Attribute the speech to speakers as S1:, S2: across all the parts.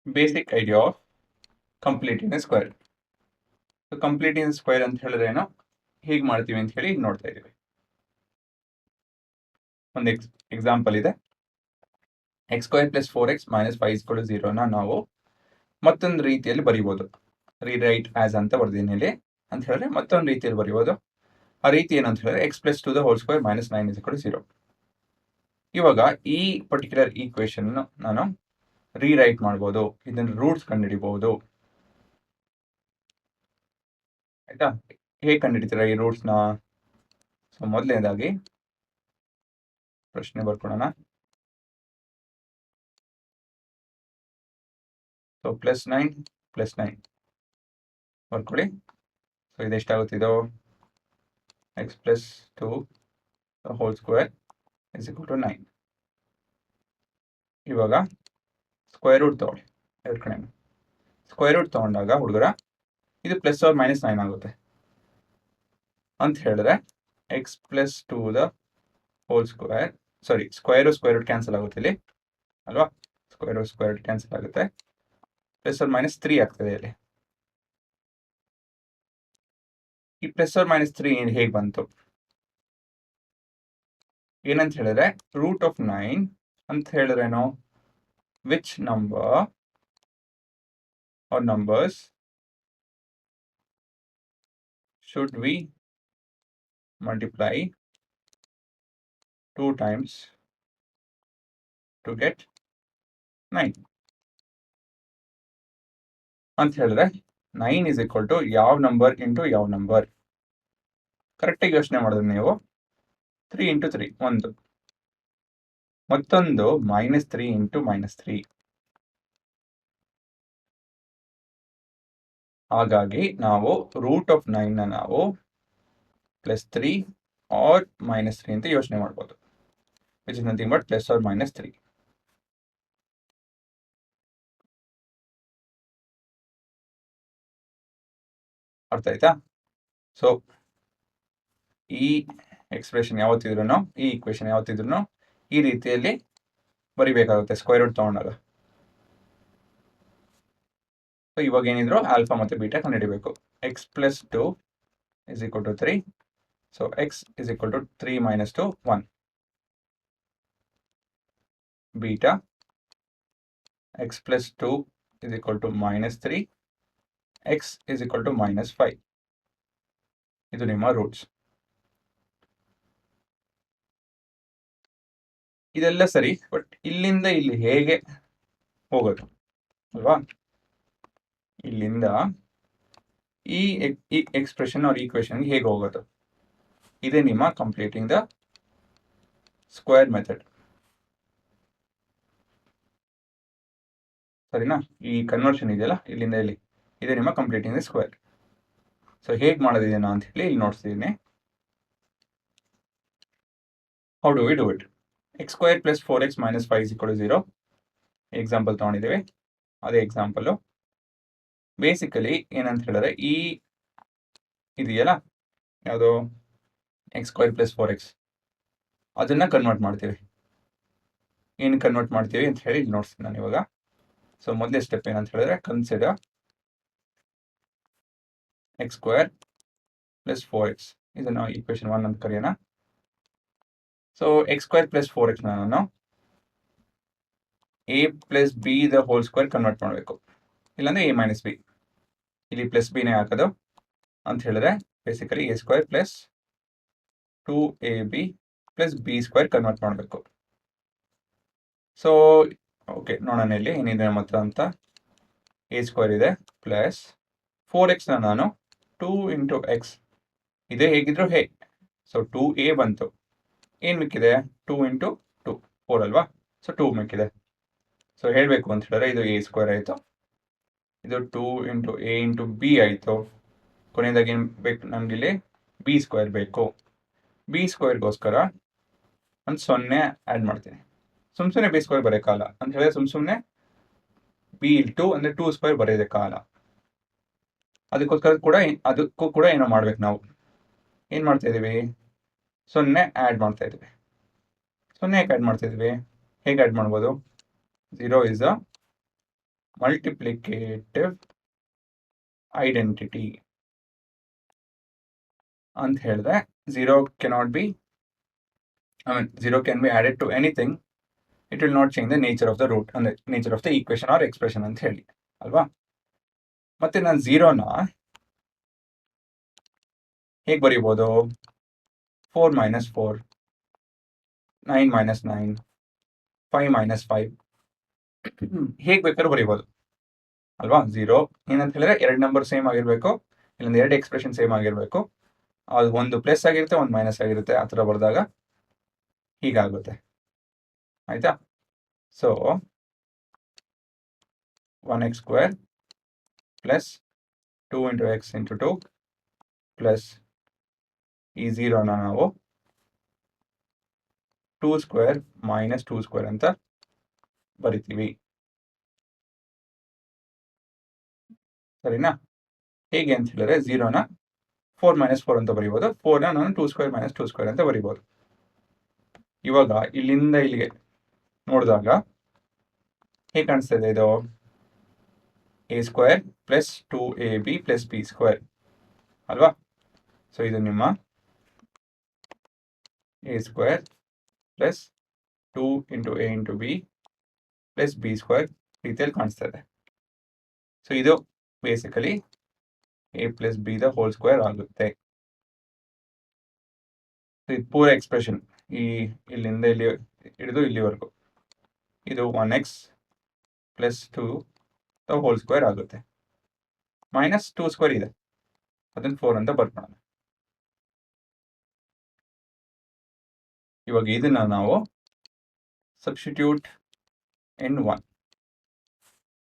S1: Basic idea of completing A square. Completing square ಅಂತ ಹೇಳಿದ್ರೆ ಏನೋ ಹೇಗೆ ಮಾಡ್ತೀವಿ ಅಂತ ಹೇಳಿ ನೋಡ್ತಾ ಇದೀವಿ. ಒಂದು ಎಕ್ಸಾಂಪಲ್ ಇದೆ. X square plus 4x minus 5 = 0 ನಾವು ಮತ್ತೊಂದು ರೀತಿಯಲ್ಲಿ ಬರೀಬೋದು. ರೀರೈಟ್ ಆಸ್ ಅಂತ ಬರ್ದೀನಿ ಇಲ್ಲಿ ಅಂತ ಹೇಳಿದ್ರೆ ಮತ್ತೊಂದು ರೀತಿಯಲ್ಲಿ ಬರೀಬೋದು. ಆ ರೀತಿ ಏನಂತ ಹೇಳಿದ್ರೆ X plus 2 the whole square minus 9 = 0. ಇವಾಗ ಈ ಪರ್ಟಿಕ್ಯುಲರ್ ಈಕ್ವೇಶನ್ ನಾನು ರೀರೈಟ್ ಮಾಡ್ಬೋದು, ಇದನ್ನ ರೂಟ್ಸ್ ಕಂಡುಹಿಡಿಬಹುದು. ಆಯ್ತಾ? ಹೇಗೆ ಕಂಡುಹಿಡಿತೀರಾ ಈ ರೂಟ್ಸ್ನ? ಸೊ ಮೊದಲನೇದಾಗಿ ಪ್ರಶ್ನೆ ಬರ್ಕೊಳ್ಳೋಣ. ಸೊ +9 ಬರ್ಕೊಳ್ಳಿ. ಸೊ ಇದೆಷ್ಟಾಗುತ್ತೆ? ಇದು ಎಕ್ಸ್ ಪ್ಲಸ್ 2 ಹೋಲ್ ಸ್ಕ್ವೇರ್ = 9. ಇವಾಗ ಸ್ಕ್ವೇರ್ ರೂಟ್ ತಗೊಳ್ಳಿ ಎರಡು ಕಡೆ. ಸ್ಕ್ವೇರ್ ರೂಟ್ ತಗೊಂಡಾಗ ಹುಡುಗರ ಇದು ಪ್ಲಸ್ ಆರ್ ಮೈನಸ್ 9 ಆಗುತ್ತೆ ಅಂತ ಹೇಳಿದ್ರೆ X plus 2 the whole square, sorry square root cancel ಆಗುತ್ತೆ ಇಲ್ಲಿ ಅಲ್ವಾ? ಸ್ಕ್ವೇರ್ ರೂಟ್ ಕ್ಯಾನ್ಸಲ್ ಆಗುತ್ತೆ, ಪ್ಲಸ್ ಆರ್ ಮೈನಸ್ 3 ಆಗ್ತದೆ ಇಲ್ಲಿ. ಈ ಪ್ಲಸ್ ಆರ್ ಮೈನಸ್ 3 ಹೇಗೆ ಬಂತು ಏನಂತ ಹೇಳಿದ್ರೆ ರೂಟ್ ಆಫ್ 9 ಅಂತ ಹೇಳಿದ್ರೇನು? Which number or numbers should we multiply 2 times to get 9 ಅಂತ ಹೇಳಿದ್ರೆ 9 = ಯಾವ ನಂಬರ್ ಇಂಟು ಯಾವ ನಂಬರ್? ಕರೆಕ್ಟಾಗಿ ಯೋಚನೆ ಮಾಡಿದ್ರೆ ನೀವು 3 × 3 ಒಂದು, ಮತ್ತೊಂದು -3 × -3. ಹಾಗಾಗಿ ನಾವು ರೂಟ್ ಆಫ್ 9ನ ನಾವು +3 ಆರ್ -3 ಅಂತ ಯೋಚನೆ ಮಾಡ್ಬೋದು, which is nothing but plus or minus 3. ಅರ್ಥ ಆಯ್ತಾ? ಸೊ ಈ ಎಕ್ಸ್ಪ್ರೆಷನ್ ಯಾವತ್ತಿದ್ರು, ಈ ಈಕ್ವೇಶನ್ ಯಾವತ್ತಿದ್ರು ಈ ರೀತಿಯಲ್ಲಿ ಬರಿಬೇಕಾಗುತ್ತೆ ಸ್ಕ್ವೇರ್ ರೂಟ್ ತಗೊಂಡಾಗ. ಸೊ ಇವಾಗ ಏನಿದ್ರು ಆಲ್ಫಾ ಮತ್ತು ಬೀಟಾ ಕಂಡುಹಿಡಿಬೇಕು. X plus 2 = 3. So X = 3 - 2 1. Beta X plus 2 = -3, X = -5. ಇದು ನಿಮ್ಮ ರೂಟ್ಸ್. ಇದೆಲ್ಲ ಸರಿ, ಬಟ್ ಇಲ್ಲಿಂದ ಇಲ್ಲಿ ಹೇಗೆ ಹೋಗೋದು ಅಲ್ವಾ? ಇಲ್ಲಿಂದ ಈ ಎಕ್ಸ್ಪ್ರೆಷನ್ ಆರ್ ಈಕ್ವೇಶನ್ಗೆ ಹೇಗೆ ಹೋಗೋದು? ಇದೇ ನಿಮ್ಮ ಕಂಪ್ಲೀಟಿಂಗ್ ದ ಸ್ಕ್ವೇರ್ ಮೆಥಡ್. ಸರಿನಾ? ಈ ಕನ್ವರ್ಷನ್ ಇದೆಯಲ್ಲ ಇಲ್ಲಿಂದ ಇಲ್ಲಿ, ಇದೇ ನಿಮ್ಮ ಕಂಪ್ಲೀಟಿಂಗ್ ದ ಸ್ಕ್ವೇರ್. ಸೊ ಹೇಗೆ ಮಾಡೋದಿದೇನೋ ಅಂತ ಹೇಳಿ ಇಲ್ಲಿ ನೋಡ್ತಿದ್ದೀನಿ. How do we do it? X square plus 4x minus 5 = 0 example ತೊಗೊಂಡಿದ್ದೀವಿ. ಅದೇ ಎಕ್ಸಾಂಪಲು ಬೇಸಿಕಲಿ ಏನಂತ ಹೇಳಿದ್ರೆ ಈ ಇದೆಯಲ್ಲ ಯಾವುದು ಎಕ್ಸ್ ಸ್ಕ್ವೇರ್ ಪ್ಲಸ್ 4x ಅದನ್ನ ಕನ್ವರ್ಟ್ ಮಾಡ್ತೀವಿ. ಏನು ಕನ್ವರ್ಟ್ ಮಾಡ್ತೀವಿ ಅಂತ ಹೇಳಿ ಇಲ್ಲಿ ನೋಡ್ತೀನಿ ನಾನು ಇವಾಗ. ಸೊ ಮೊದಲೇ ಸ್ಟೆಪ್ ಏನಂತ ಹೇಳಿದ್ರೆ consider X square plus 4x, ಇದನ್ನು ಈಕ್ವೇಶನ್ 1 ಅಂತ ಕರೆಯೋಣ. So X square plus 4x ನಾನು a plus B the whole square convert ಮಾಡಬೇಕು, ಇಲ್ಲಾಂದ್ರೆ a ಮೈನಸ್ ಬಿ. ಇಲ್ಲಿ ಪ್ಲಸ್ ಬಿನೇ ಹಾಕೋದು ಅಂತ ಹೇಳಿದ್ರೆ basically a square plus 2ab plus B square convert ಮಾಡಬೇಕು. ಸೊ ಓಕೆ, ನೋಡೋಣ ಇಲ್ಲಿ ಏನಿದೆ ನಮ್ಮ ಹತ್ರ ಅಂತ. a ಸ್ಕ್ವೇರ್ ಇದೆ ಪ್ಲಸ್ 4x ನಾನು 2 × x ಇದೇ ಹೇಗಿದ್ರು ಹೇ. ಸೊ 2a ಬಂತು, ಏನು ಮಿಕ್ಕಿದೆ 2 × 2 4 ಅಲ್ವಾ? ಸೊ 2 ಮಿಕ್ಕಿದೆ. ಸೊ ಹೇಳಬೇಕು ಅಂತ ಹೇಳಿದ್ರೆ ಇದು a ಸ್ಕ್ವೇರ್ ಆಯಿತು, ಇದು 2 × a × b ಆಯಿತು. ಕೊನೆಯದಾಗಿ ಏನು ಬೇಕು ನಮ್ಗೆ ಇಲ್ಲಿ b ಸ್ಕ್ವೇರ್ ಬೇಕು. b ಸ್ಕ್ವೇರ್ಗೋಸ್ಕರ ಒಂದು 0 ಆ್ಯಡ್ ಮಾಡ್ತೀನಿ. ಸುಮ್ಮನೆ b ಸ್ಕ್ವೇರ್ ಬರೆಯೋಕ್ಕಾಗಲ್ಲ ಅಂತ ಹೇಳಿದ್ರೆ ಸುಮ್ಮನೆ b × ಅಂದರೆ 2 ಸ್ಕ್ವೇರ್ ಬರೆಯೋದಕ್ಕಾಗಲ್ಲ. ಅದಕ್ಕೂ ಕೂಡ ಏನೋ ಮಾಡ್ಬೇಕು ನಾವು. ಏನು ಮಾಡ್ತಾ ಇದ್ದೀವಿ? 0 ಆ್ಯಡ್ ಮಾಡ್ತಾ ಇದ್ದೀವಿ. 0 ಯಾಕೆ ಆ್ಯಡ್ ಮಾಡ್ತಾ ಇದ್ದೀವಿ? ಹೇಗೆ ಆ್ಯಡ್ ಮಾಡ್ಬೋದು? 0 is a ಮಲ್ಟಿಪ್ಲಿಕೇಟಿವ್ ಐಡೆಂಟಿಟಿ ಅಂತ ಹೇಳಿದ್ರೆ 0 cannot be zero can be added to anything, it will not change the nature of the root ಅಂದ್ರೆ nature of the equation or expression ಅಂತ ಹೇಳಿ ಅಲ್ವಾ. ಮತ್ತೆ ನಾನು 0ನ ಹೇಗೆ ಬರೀಬೋದು? 4 minus 4, 9 minus 9, 5 minus 5 ಹೇಗೆ ಬೇಕಾದ್ರೂ ಬರೀಬೋದು ಅಲ್ವಾ. 0 ಏನಂತ ಹೇಳಿದ್ರೆ 2 ನಂಬರ್ ಸೇಮ್ ಆಗಿರಬೇಕು, ಇಲ್ಲೊಂದು 2 ಎಕ್ಸ್ಪ್ರೆಷನ್ ಸೇಮ್ ಆಗಿರಬೇಕು, ಅದು ಒಂದು ಪ್ಲಸ್ ಆಗಿರುತ್ತೆ ಒಂದು ಮೈನಸ್ ಆಗಿರುತ್ತೆ. ಆ ಥರ ಬರೆದಾಗ ಹೀಗಾಗುತ್ತೆ ಆಯ್ತಾ. So 1x square plus 2 into x into 2 plus ಈ 0ನ ನಾವು 2 square minus 2 square ಅಂತ ಬರಿತೀವಿ. ಸರಿನಾ? ಹೇಗೆ ಅಂತ ಹೇಳಿದ್ರೆ 0ನ 4 minus 4 ಅಂತ ಬರಿಬೋದು, 4ನ ನಾನು 2 square minus 2 square ಅಂತ ಬರಿಬೋದು. ಇವಾಗ ಇಲ್ಲಿಂದ ಇಲ್ಲಿಗೆ ನೋಡಿದಾಗ ಹೇಗೆ ಕಾಣಿಸ್ತಾ ಇದೆ ಇದು? a square plus 2ab plus b square ಅಲ್ವಾ. ಸೊ ಇದು ನಿಮ್ಮ a square plus 2 into a into b plus b square ರೀತಿಯಲ್ಲಿ ಕಾಣಿಸ್ತಾ ಇದೆ. ಸೊ ಇದು basically a plus b the whole square ಆಗುತ್ತೆ. ಇದು ಪೂರ ಎಕ್ಸ್ಪ್ರೆಷನ್ ಇಲ್ಲಿಂದ ಇಲ್ಲಿ ಹಿಡಿದು ಇಲ್ಲಿವರೆಗೂ ಇದು 1x plus 2 the whole square ಆಗುತ್ತೆ. ಮೈನಸ್ 2 ಸ್ಕ್ವೇರ್ ಇದೆ, ಅದನ್ನು 4 ಅಂತ ಬರ್ಕೊಳ್ಳೋಣ. ಇವಾಗ ಇದನ್ನ ನಾವು ಸಬ್ಸ್ಟಿಟ್ಯೂಟ್ in 1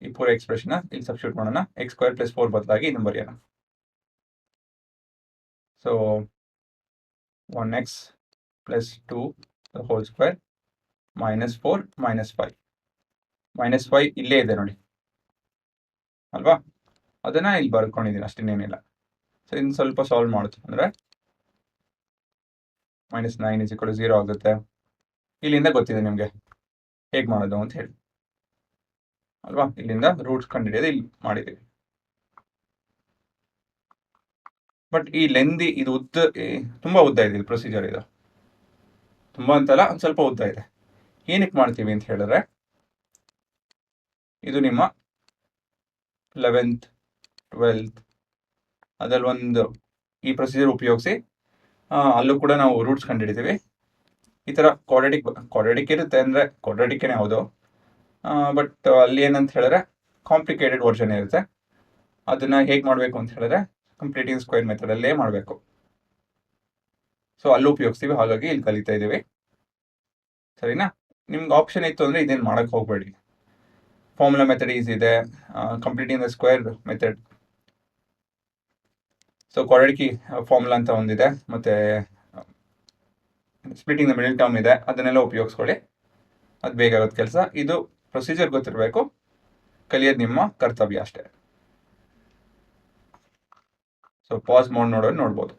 S1: ಈ ಪೂರ ಎಕ್ಸ್ಪ್ರೆಷನ್ ಇಲ್ಲಿ ಸಬ್ಸ್ಟಿಟ್ಯೂಟ್ ಮಾಡೋಣ. x square plus 4 ಬದಲಾಗಿ ಇದನ್ನು ಬರೆಯೋಣ. So 1x plus 2 the whole square minus 4 minus 5 minus 5 ಇಲ್ಲೇ ಇದೆ ನೋಡಿ ಅಲ್ವಾ. ಅದನ್ನ ಇಲ್ಲಿ ಬರ್ಕೊಂಡಿದ್ದೀನಿ ಅಷ್ಟೇನೇನಿಲ್ಲ. ಸೊ ಇನ್ನು ಸ್ವಲ್ಪ ಸಾಲ್ವ್ ಮಾಡುತ್ತೆ ಅಂದರೆ -9 = 0 ಆಗುತ್ತೆ. ಇಲ್ಲಿಂದ ಗೊತ್ತಿದೆ ನಿಮಗೆ ಹೇಗೆ ಮಾಡೋದು ಅಂತ ಹೇಳಿ ಅಲ್ವಾ. ಇಲ್ಲಿಂದ ರೂಟ್ಸ್ ಕಂಡುಹಿಡಿಯೋದು ಇಲ್ಲಿ ಮಾಡಿದ್ದೀವಿ. ಬಟ್ ಈ ಲೆಂದಿ ಇದು ಉದ್ದ ತುಂಬ ಉದ್ದ ಇದೆ ಇದು ಪ್ರೊಸೀಜರ್. ಇದು ತುಂಬ ಅಂತಲ್ಲ, ಒಂದು ಸ್ವಲ್ಪ ಉದ್ದ ಇದೆ. ಏನಕ್ಕೆ ಮಾಡ್ತೀವಿ ಅಂತ ಹೇಳಿದ್ರೆ ಇದು ನಿಮ್ಮ 11th 12th ಅದ್ರಲ್ಲಿ ಒಂದು ಈ ಪ್ರೊಸೀಜರ್ ಉಪಯೋಗಿಸಿ ಅಲ್ಲೂ ಕೂಡ ನಾವು ರೂಟ್ಸ್ ಕಂಡುಹಿಡಿತೀವಿ. ಈ ಥರ ಕ್ವಾಡ್ರಾಟಿಕ್ ಇರುತ್ತೆ ಅಂದರೆ ಕ್ವಾಡ್ರಾಟಿಕ್ಕೇನೆ ಹೌದು, ಬಟ್ ಅಲ್ಲಿ ಏನಂತ ಹೇಳಿದ್ರೆ ಕಾಂಪ್ಲಿಕೇಟೆಡ್ ವರ್ಷನ್ ಇರುತ್ತೆ. ಅದನ್ನು ಹೇಗೆ ಮಾಡಬೇಕು ಅಂತ ಹೇಳಿದ್ರೆ ಕಂಪ್ಲೀಟಿಂಗ್ ಸ್ಕ್ವೇರ್ ಮೆಥಡಲ್ಲೇ ಮಾಡಬೇಕು. ಸೊ ಅಲ್ಲಿ ಉಪಯೋಗಿಸ್ತೀವಿ, ಹಾಗಾಗಿ ಇಲ್ಲಿ ಕಲಿತಾ ಇದ್ದೀವಿ. ಸರಿನಾ? ನಿಮ್ಗೆ ಆಪ್ಷನ್ ಇತ್ತು ಅಂದರೆ ಇದೇನು ಮಾಡೋಕ್ಕೆ ಹೋಗಬೇಡಿ. ಫಾರ್ಮುಲಾ ಮೆಥಡ್ ಈಸಿ ಇದೆ, completing the square method. So quadratic formula ಅಂತ ಒಂದಿದೆ, ಮತ್ತು ಸ್ಪ್ಲಿಟಿಂಗ್ ದ ಮಿಡಲ್ ಟರ್ಮ್ ಇದೆ, ಅದನ್ನೆಲ್ಲ ಉಪಯೋಗಿಸ್ಕೊಳ್ಳಿ. ಅದು ಬೇಗ ಆಗೋದು ಕೆಲಸ. ಇದು ಪ್ರೊಸೀಜರ್ ಗೊತ್ತಿರಬೇಕು, ಕಲಿಯೋದು ನಿಮ್ಮ ಕರ್ತವ್ಯ ಅಷ್ಟೇ. ಸೊ ಪಾಸ್ ಮಾಡಿ ನೋಡ್ಬೋದು.